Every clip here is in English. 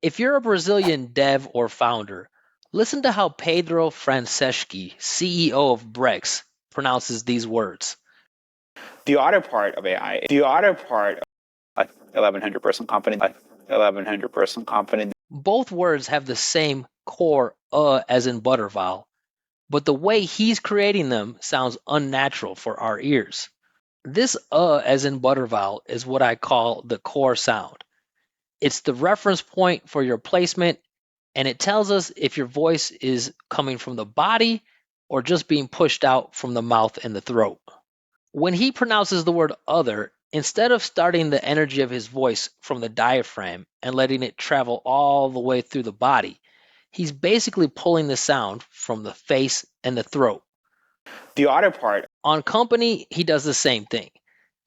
If you're a Brazilian dev or founder, listen to how Pedro Franceschi, CEO of Brex, pronounces these words. The other part of AI, the other part of 1,100 person company, 1,100 person company. Both words have the same core as in butter vowel, but the way he's creating them sounds unnatural for our ears. This as in butter vowel is what I call the core sound. It's the reference point for your placement, and it tells us if your voice is coming from the body or just being pushed out from the mouth and the throat. When he pronounces the word other, instead of starting the energy of his voice from the diaphragm and letting it travel all the way through the body, he's basically pulling the sound from the face and the throat. The other part. On company, he does the same thing.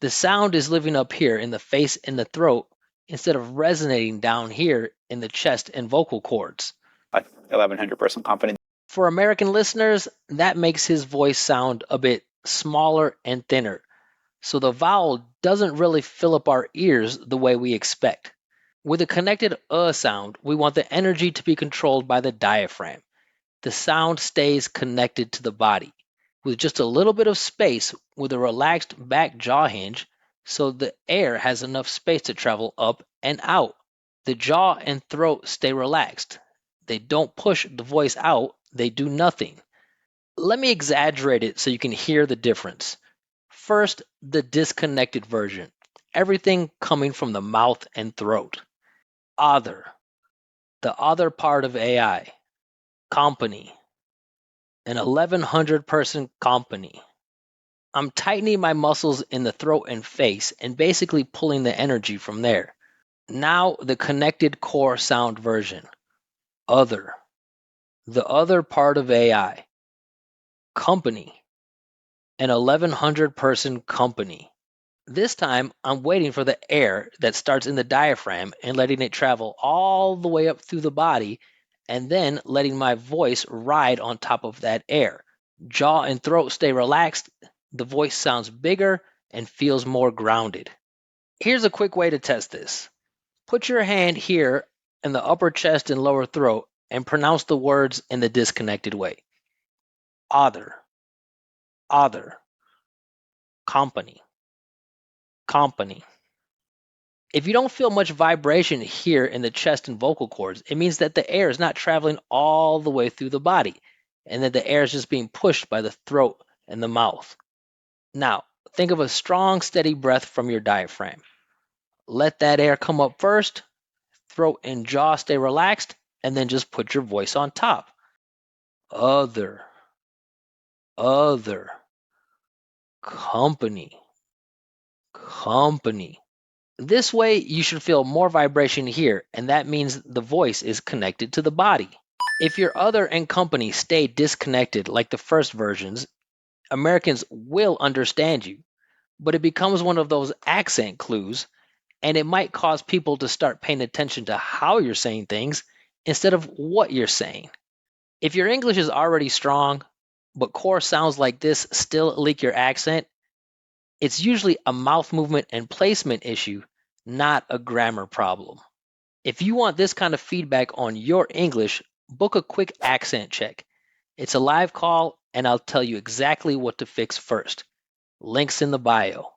The sound is living up here in the face and the throat instead of resonating down here in the chest and vocal cords. 1,100 person company. For American listeners, that makes his voice sound a bit smaller and thinner, so the vowel doesn't really fill up our ears the way we expect. With a connected sound, we want the energy to be controlled by the diaphragm. The sound stays connected to the body, with just a little bit of space with a relaxed back jaw hinge so the air has enough space to travel up and out. The jaw and throat stay relaxed. They don't push the voice out, they do nothing. Let me exaggerate it so you can hear the difference. First, the disconnected version. Everything coming from the mouth and throat. Other. The other part of AI. Company. An 1,100 person company. I'm tightening my muscles in the throat and face and basically pulling the energy from there. Now, the connected core sound version. Other. The other part of AI. Company. An 1,100 person company. This time, I'm waiting for the air that starts in the diaphragm and letting it travel all the way up through the body, and then letting my voice ride on top of that air. Jaw and throat stay relaxed, the voice sounds bigger and feels more grounded. Here's a quick way to test this. Put your hand here in the upper chest and lower throat and pronounce the words in the disconnected way. Other, other, company, company. If you don't feel much vibration here in the chest and vocal cords, it means that the air is not traveling all the way through the body and that the air is just being pushed by the throat and the mouth. Now, think of a strong, steady breath from your diaphragm. Let that air come up first, throat and jaw stay relaxed, and then just put your voice on top. Other, other, company, company. This way, you should feel more vibration here, and that means the voice is connected to the body. If your other and company stay disconnected like the first versions, Americans will understand you, but it becomes one of those accent clues, and it might cause people to start paying attention to how you're saying things instead of what you're saying. If your English is already strong, but core sounds like this still leak your accent, it's usually a mouth movement and placement issue, not a grammar problem. If you want this kind of feedback on your English, book a quick accent check. It's a live call, and I'll tell you exactly what to fix first. Links in the bio.